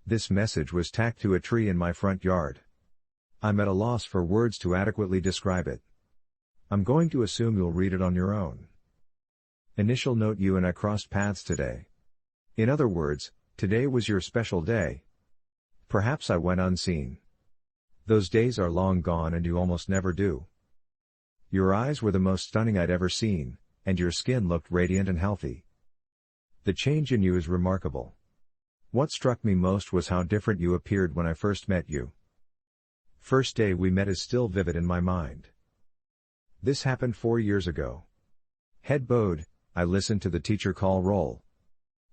This message was tacked to a tree in my front yard. I'm at a loss for words to adequately describe it. I'm going to assume you'll read it on your own. Initial note: you and I crossed paths today. In other words, today was your special day. Perhaps I went unseen. Those days are long gone and you almost never do. Your eyes were the most stunning I'd ever seen, and your skin looked radiant and healthy. The change in you is remarkable. What struck me most was how different you appeared when I first met you. First day we met is still vivid in my mind. This happened 4 years ago. Head bowed, I listened to the teacher call roll.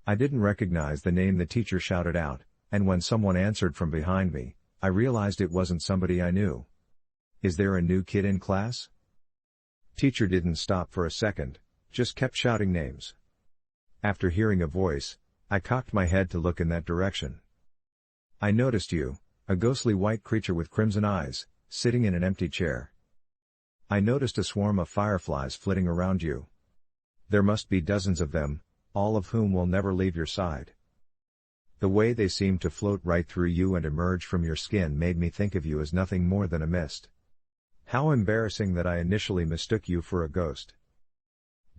I didn't recognize the name the teacher shouted out, and when someone answered from behind me, I realized it wasn't somebody I knew. Is there a new kid in class? Teacher didn't stop for a second, just kept shouting names. After hearing a voice, I cocked my head to look in that direction. I noticed you, a ghostly white creature with crimson eyes, sitting in an empty chair. I noticed a swarm of fireflies flitting around you. There must be dozens of them, all of whom will never leave your side. The way they seemed to float right through you and emerge from your skin made me think of you as nothing more than a mist. How embarrassing that I initially mistook you for a ghost.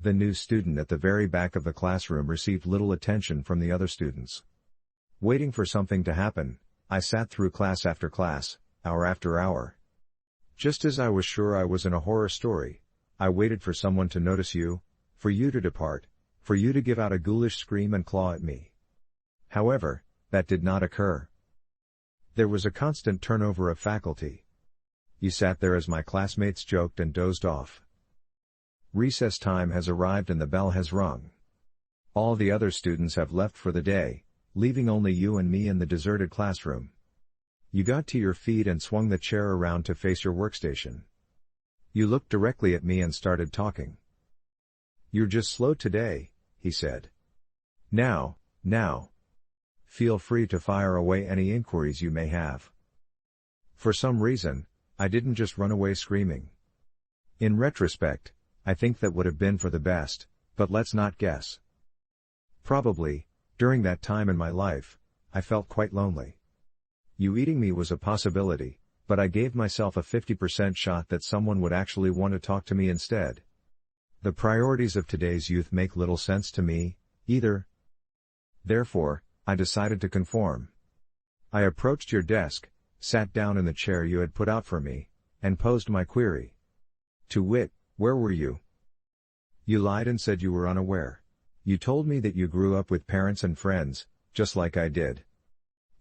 The new student at the very back of the classroom received little attention from the other students. Waiting for something to happen, I sat through class after class, hour after hour. Just as I was sure I was in a horror story, I waited for someone to notice you, for you to depart, for you to give out a ghoulish scream and claw at me. However, that did not occur. There was a constant turnover of faculty. You sat there as my classmates joked and dozed off. Recess time has arrived and the bell has rung. All the other students have left for the day, leaving only you and me in the deserted classroom. You got to your feet and swung the chair around to face your workstation. You looked directly at me and started talking. "You're just slow today," he said. Now. Feel free to fire away any inquiries you may have." For some reason, I didn't just run away screaming. In retrospect, I think that would have been for the best, but let's not guess. Probably, during that time in my life, I felt quite lonely. You eating me was a possibility, but I gave myself a 50% shot that someone would actually want to talk to me instead. The priorities of today's youth make little sense to me, either. Therefore, I decided to conform. I approached your desk, sat down in the chair you had put out for me, and posed my query. To wit, where were you? You lied and said you were unaware. You told me that you grew up with parents and friends, just like I did.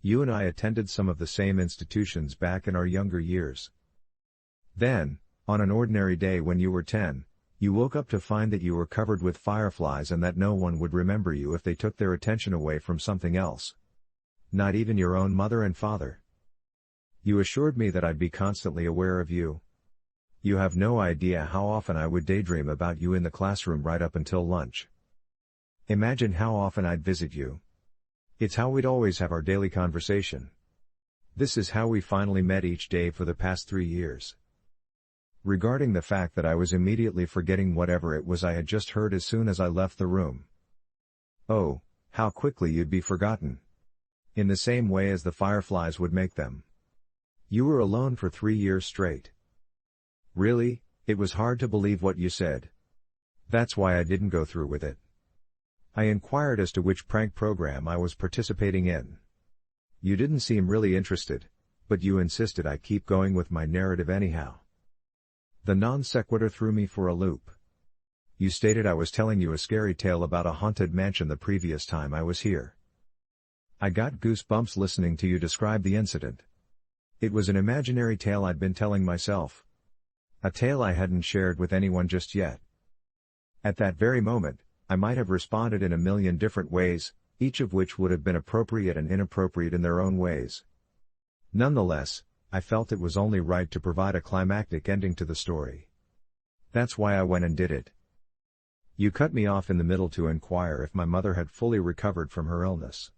You and I attended some of the same institutions back in our younger years. Then, on an ordinary day when you were 10, you woke up to find that you were covered with fireflies and that no one would remember you if they took their attention away from something else. Not even your own mother and father. You assured me that I'd be constantly aware of you. You have no idea how often I would daydream about you in the classroom right up until lunch. Imagine how often I'd visit you. It's how we'd always have our daily conversation. This is how we finally met each day for the past 3 years. Regarding the fact that I was immediately forgetting whatever it was I had just heard as soon as I left the room. Oh, how quickly you'd be forgotten. In the same way as the fireflies would make them. You were alone for 3 years straight. Really, it was hard to believe what you said. That's why I didn't go through with it. I inquired as to which prank program I was participating in. You didn't seem really interested, but you insisted I keep going with my narrative anyhow. The non sequitur threw me for a loop. You stated I was telling you a scary tale about a haunted mansion the previous time I was here. I got goosebumps listening to you describe the incident. It was an imaginary tale I'd been telling myself. A tale I hadn't shared with anyone just yet. At that very moment, I might have responded in a million different ways, each of which would have been appropriate and inappropriate in their own ways. Nonetheless, I felt it was only right to provide a climactic ending to the story. That's why I went and did it. You cut me off in the middle to inquire if my mother had fully recovered from her illness.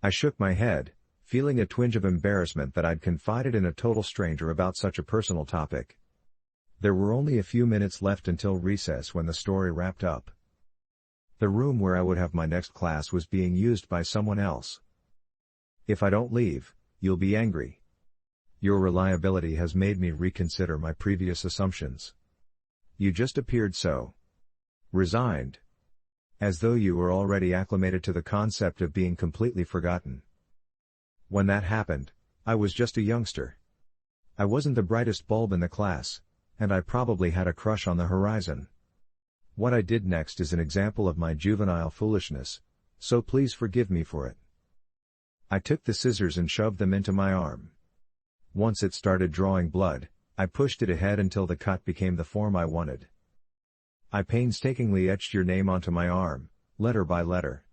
I shook my head, feeling a twinge of embarrassment that I'd confided in a total stranger about such a personal topic. There were only a few minutes left until recess when the story wrapped up. The room where I would have my next class was being used by someone else. If I don't leave, you'll be angry. Your reliability has made me reconsider my previous assumptions. You just appeared so resigned. As though you were already acclimated to the concept of being completely forgotten. When that happened, I was just a youngster. I wasn't the brightest bulb in the class, and I probably had a crush on the horizon. What I did next is an example of my juvenile foolishness, so please forgive me for it. I took the scissors and shoved them into my arm. Once it started drawing blood, I pushed it ahead until the cut became the form I wanted. I painstakingly etched your name onto my arm, letter by letter.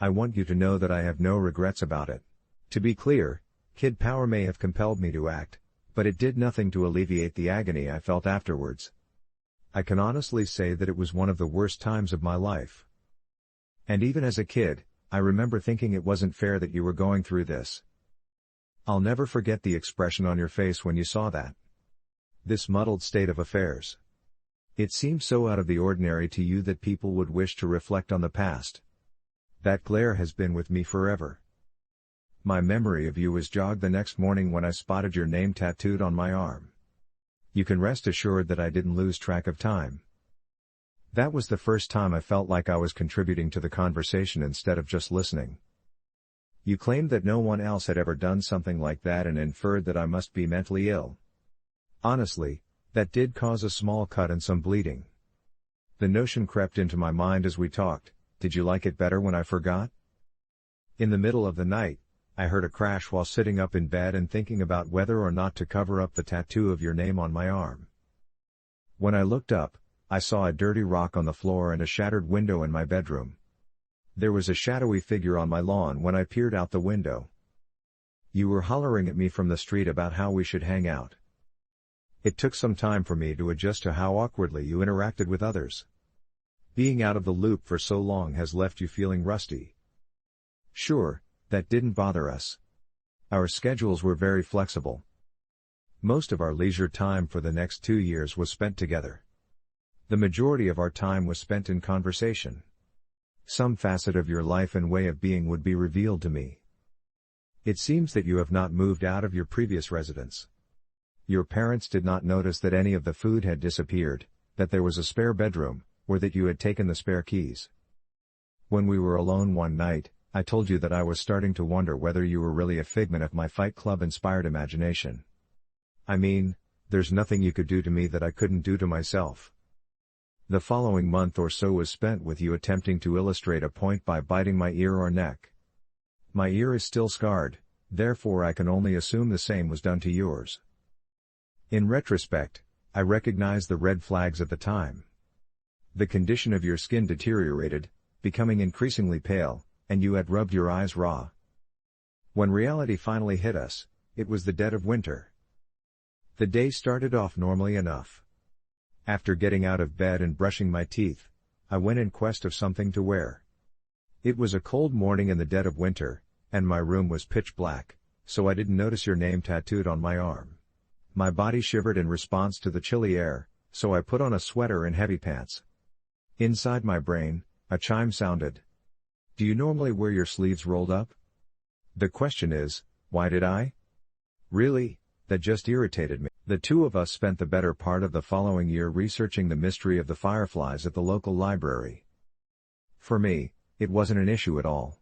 I want you to know that I have no regrets about it. To be clear, kid power may have compelled me to act, but it did nothing to alleviate the agony I felt afterwards. I can honestly say that it was one of the worst times of my life. And even as a kid, I remember thinking it wasn't fair that you were going through this. I'll never forget the expression on your face when you saw that. This muddled state of affairs. It seemed so out of the ordinary to you that people would wish to reflect on the past. That glare has been with me forever. My memory of you was jogged the next morning when I spotted your name tattooed on my arm. You can rest assured that I didn't lose track of time. That was the first time I felt like I was contributing to the conversation instead of just listening. You claimed that no one else had ever done something like that and inferred that I must be mentally ill. Honestly, that did cause a small cut and some bleeding. The notion crept into my mind as we talked, did you like it better when I forgot? In the middle of the night, I heard a crash while sitting up in bed and thinking about whether or not to cover up the tattoo of your name on my arm. When I looked up, I saw a dirty rock on the floor and a shattered window in my bedroom. There was a shadowy figure on my lawn when I peered out the window. You were hollering at me from the street about how we should hang out. It took some time for me to adjust to how awkwardly you interacted with others. Being out of the loop for so long has left you feeling rusty. Sure, that didn't bother us. Our schedules were very flexible. Most of our leisure time for the next 2 years was spent together. The majority of our time was spent in conversation. Some facet of your life and way of being would be revealed to me. It seems that you have not moved out of your previous residence. Your parents did not notice that any of the food had disappeared, that there was a spare bedroom, or that you had taken the spare keys. When we were alone one night, I told you that I was starting to wonder whether you were really a figment of my Fight Club-inspired imagination. I mean, there's nothing you could do to me that I couldn't do to myself. The following month or so was spent with you attempting to illustrate a point by biting my ear or neck. My ear is still scarred, therefore I can only assume the same was done to yours. In retrospect, I recognize the red flags at the time. The condition of your skin deteriorated, becoming increasingly pale, and you had rubbed your eyes raw. When reality finally hit us, it was the dead of winter. The day started off normally enough. After getting out of bed and brushing my teeth, I went in quest of something to wear. It was a cold morning in the dead of winter, and my room was pitch black, so I didn't notice your name tattooed on my arm. My body shivered in response to the chilly air, so I put on a sweater and heavy pants. Inside my brain, a chime sounded. Do you normally wear your sleeves rolled up? The question is, why did I? Really, that just irritated me. The two of us spent the better part of the following year researching the mystery of the fireflies at the local library. For me, it wasn't an issue at all.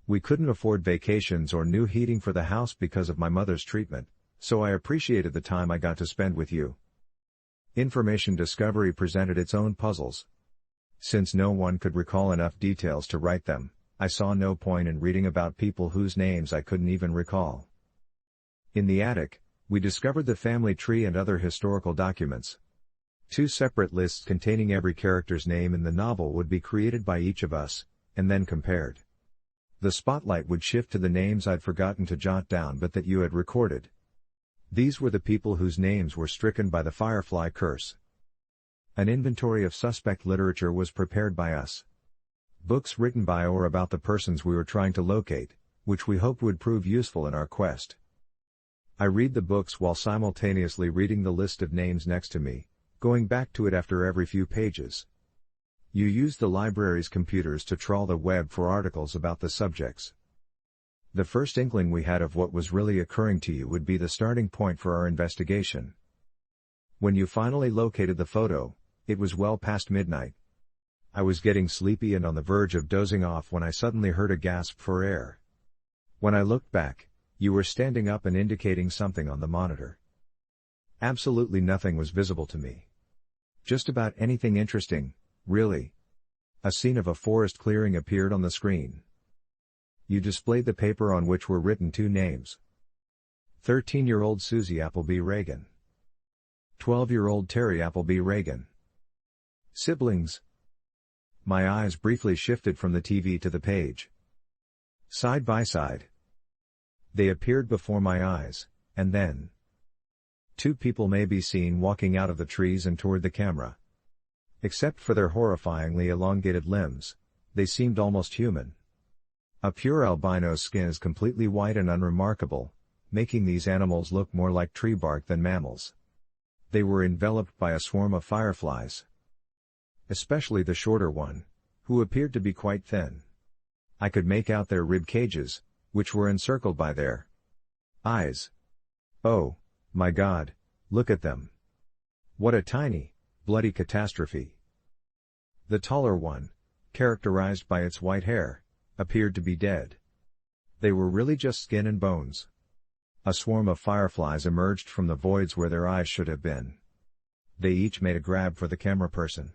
We couldn't afford vacations or new heating for the house because of my mother's treatment, so I appreciated the time I got to spend with you. Information discovery presented its own puzzles. Since no one could recall enough details to write them, I saw no point in reading about people whose names I couldn't even recall. In the attic, we discovered the family tree and other historical documents. 2 separate lists containing every character's name in the novel would be created by each of us, and then compared. The spotlight would shift to the names I'd forgotten to jot down but that you had recorded. These were the people whose names were stricken by the Firefly curse. An inventory of suspect literature was prepared by us. Books written by or about the persons we were trying to locate, which we hoped would prove useful in our quest. I read the books while simultaneously reading the list of names next to me, going back to it after every few pages. You used the library's computers to trawl the web for articles about the subjects. The first inkling we had of what was really occurring to you would be the starting point for our investigation. When you finally located the photo, it was well past midnight. I was getting sleepy and on the verge of dozing off when I suddenly heard a gasp for air. When I looked back, you were standing up and indicating something on the monitor. Absolutely nothing was visible to me. Just about anything interesting, really. A scene of a forest clearing appeared on the screen. You displayed the paper on which were written two names. 13-year-old Susie Appleby Reagan. 12-year-old Terry Appleby Reagan. Siblings. My eyes briefly shifted from the TV to the page. Side by side. They appeared before my eyes, and then two people may be seen walking out of the trees and toward the camera. Except for their horrifyingly elongated limbs, they seemed almost human. A pure albino's skin is completely white and unremarkable, making these animals look more like tree bark than mammals. They were enveloped by a swarm of fireflies. Especially the shorter one, who appeared to be quite thin. I could make out their rib cages, which were encircled by their eyes. Oh, my God, look at them. What a tiny, bloody catastrophe. The taller one, characterized by its white hair, appeared to be dead. They were really just skin and bones. A swarm of fireflies emerged from the voids where their eyes should have been. They each made a grab for the camera person.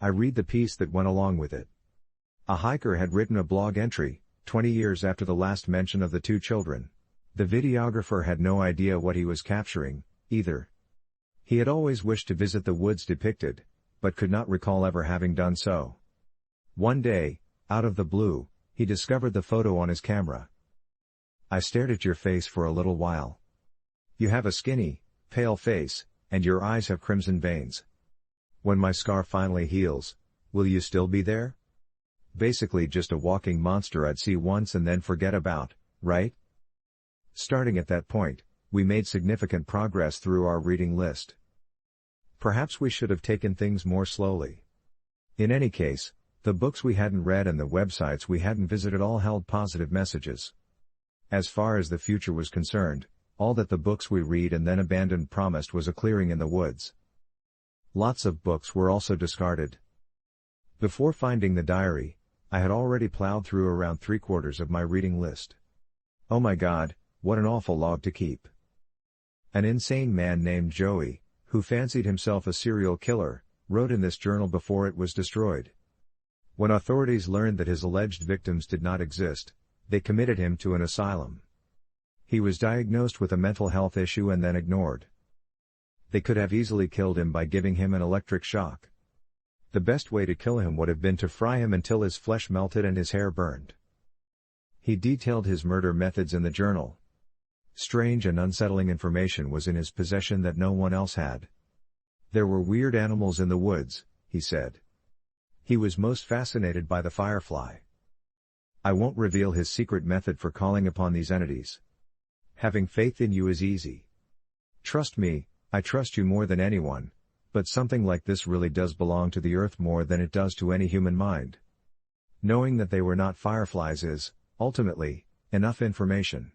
I read the piece that went along with it. A hiker had written a blog entry, 20 years after the last mention of the two children. The videographer had no idea what he was capturing, either. He had always wished to visit the woods depicted, but could not recall ever having done so. One day, out of the blue, he discovered the photo on his camera. I stared at your face for a little while. You have a skinny, pale face, and your eyes have crimson veins. When my scar finally heals, will you still be there? Basically just a walking monster I'd see once and then forget about, right? Starting at that point, we made significant progress through our reading list. Perhaps we should have taken things more slowly. In any case, the books we hadn't read and the websites we hadn't visited all held positive messages. As far as the future was concerned, all that the books we read and then abandoned promised was a clearing in the woods. Lots of books were also discarded. Before finding the diary, I had already plowed through around 3/4 of my reading list. Oh my God, what an awful log to keep. An insane man named Joey, who fancied himself a serial killer, wrote in this journal before it was destroyed. When authorities learned that his alleged victims did not exist, they committed him to an asylum. He was diagnosed with a mental health issue and then ignored. They could have easily killed him by giving him an electric shock. The best way to kill him would have been to fry him until his flesh melted and his hair burned. He detailed his murder methods in the journal. Strange and unsettling information was in his possession that no one else had. There were weird animals in the woods, he said. He was most fascinated by the firefly. I won't reveal his secret method for calling upon these entities. Having faith in you is easy. Trust me, I trust you more than anyone, but something like this really does belong to the earth more than it does to any human mind. Knowing that they were not fireflies is, ultimately, enough information.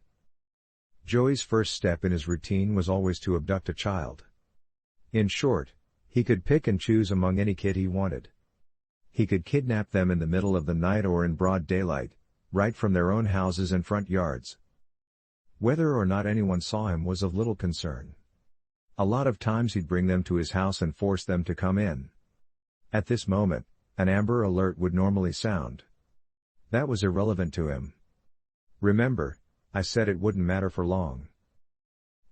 Joey's first step in his routine was always to abduct a child. In short, he could pick and choose among any kid he wanted. He could kidnap them in the middle of the night or in broad daylight, right from their own houses and front yards. Whether or not anyone saw him was of little concern. A lot of times he'd bring them to his house and force them to come in. At this moment, an Amber Alert would normally sound. That was irrelevant to him. Remember, I said it wouldn't matter for long.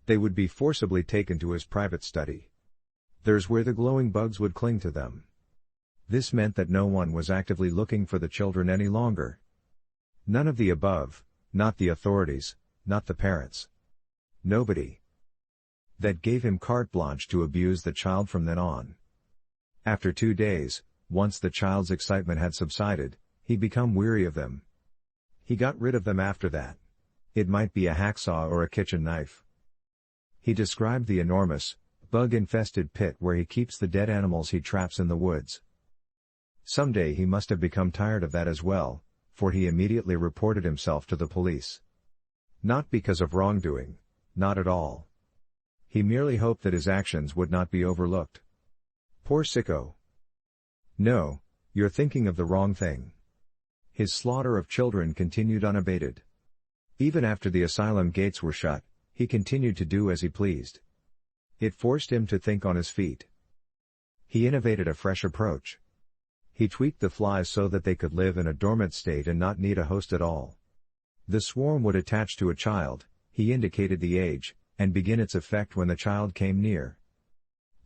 They would be forcibly taken to his private study. There's where the glowing bugs would cling to them. This meant that no one was actively looking for the children any longer. None of the above, not the authorities, not the parents. Nobody. That gave him carte blanche to abuse the child from then on. After 2 days, once the child's excitement had subsided, he'd become weary of them. He got rid of them after that. It might be a hacksaw or a kitchen knife. He described the enormous, bug-infested pit where he keeps the dead animals he traps in the woods. Someday he must have become tired of that as well, for he immediately reported himself to the police. Not because of wrongdoing, not at all. He merely hoped that his actions would not be overlooked. Poor sicko. No, you're thinking of the wrong thing. His slaughter of children continued unabated. Even after the asylum gates were shut, he continued to do as he pleased. It forced him to think on his feet. He innovated a fresh approach. He tweaked the flies so that they could live in a dormant state and not need a host at all. The swarm would attach to a child, he indicated the age, and begin its effect when the child came near.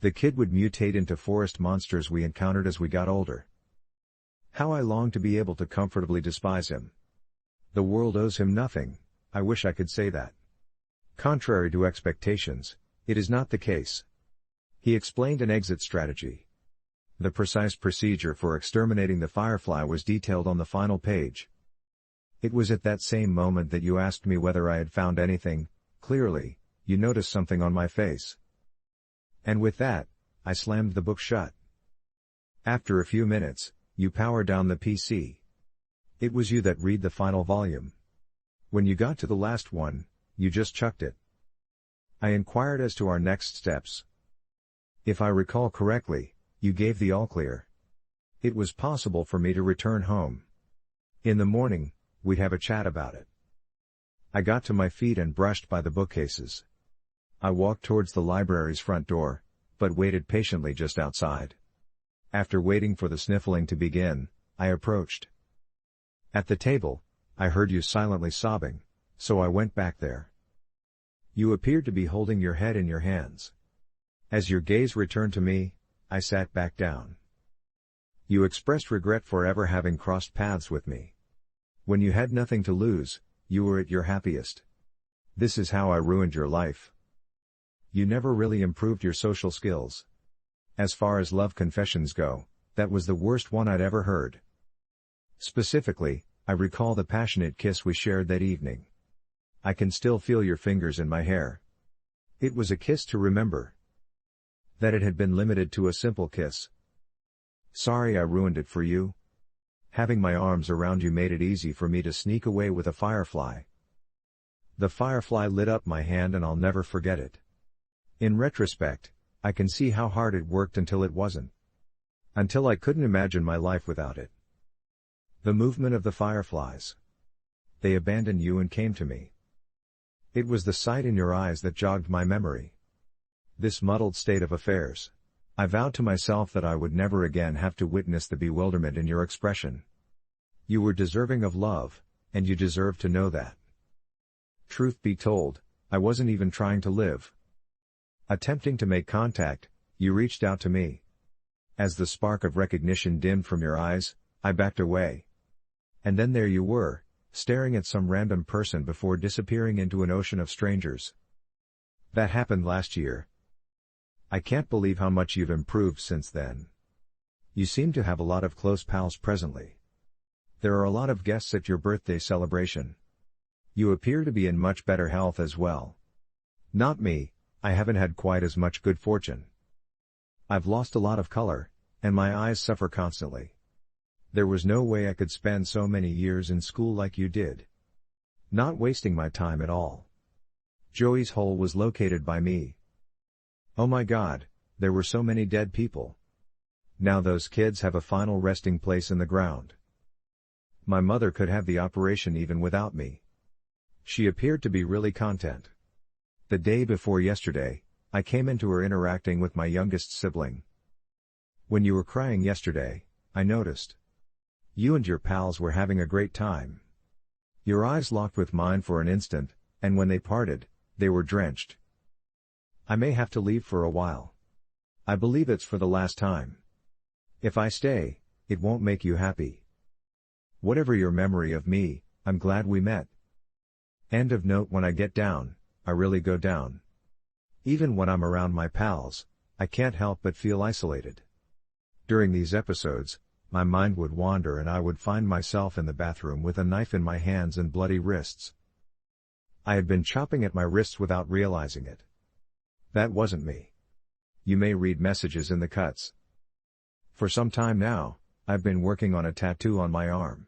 The kid would mutate into forest monsters we encountered as we got older. How I longed to be able to comfortably despise him. The world owes him nothing, I wish I could say that. Contrary to expectations, it is not the case. He explained an exit strategy. The precise procedure for exterminating the firefly was detailed on the final page. It was at that same moment that you asked me whether I had found anything. Clearly, you noticed something on my face. And with that, I slammed the book shut. After a few minutes, you powered down the PC. It was you that read the final volume. When you got to the last one, you just chucked it. I inquired as to our next steps. If I recall correctly, you gave the all clear. It was possible for me to return home. In the morning, we'd have a chat about it. I got to my feet and brushed by the bookcases. I walked towards the library's front door, but waited patiently just outside. After waiting for the sniffling to begin, I approached. At the table, I heard you silently sobbing, so I went back there. You appeared to be holding your head in your hands. As your gaze returned to me, I sat back down. You expressed regret for ever having crossed paths with me. When you had nothing to lose, you were at your happiest. This is how I ruined your life. You never really improved your social skills. As far as love confessions go, that was the worst one I'd ever heard. Specifically, I recall the passionate kiss we shared that evening. I can still feel your fingers in my hair. It was a kiss to remember. That it had been limited to a simple kiss. Sorry I ruined it for you. Having my arms around you made it easy for me to sneak away with a firefly. The firefly lit up my hand and I'll never forget it. In retrospect, I can see how hard it worked until it wasn't. Until I couldn't imagine my life without it. The movement of the fireflies. They abandoned you and came to me. It was the sight in your eyes that jogged my memory. This muddled state of affairs. I vowed to myself that I would never again have to witness the bewilderment in your expression. You were deserving of love, and you deserved to know that. Truth be told, I wasn't even trying to live. Attempting to make contact, you reached out to me. As the spark of recognition dimmed from your eyes, I backed away. And then there you were, staring at some random person before disappearing into an ocean of strangers. That happened last year. I can't believe how much you've improved since then. You seem to have a lot of close pals presently. There are a lot of guests at your birthday celebration. You appear to be in much better health as well. Not me, I haven't had quite as much good fortune. I've lost a lot of color, and my eyes suffer constantly. There was no way I could spend so many years in school like you did. Not wasting my time at all. Joey's hole was located by me. Oh my God, there were so many dead people. Now those kids have a final resting place in the ground. My mother could have the operation even without me. She appeared to be really content. The day before yesterday, I came into her interacting with my youngest sibling. When you were crying yesterday, I noticed. You and your pals were having a great time. Your eyes locked with mine for an instant, and when they parted, they were drenched. I may have to leave for a while. I believe it's for the last time. If I stay, it won't make you happy. Whatever your memory of me, I'm glad we met. End of note. When I get down, I really go down. Even when I'm around my pals, I can't help but feel isolated. During these episodes, my mind would wander and I would find myself in the bathroom with a knife in my hands and bloody wrists. I had been chopping at my wrists without realizing it. That wasn't me. You may read messages in the cuts. For some time now, I've been working on a tattoo on my arm.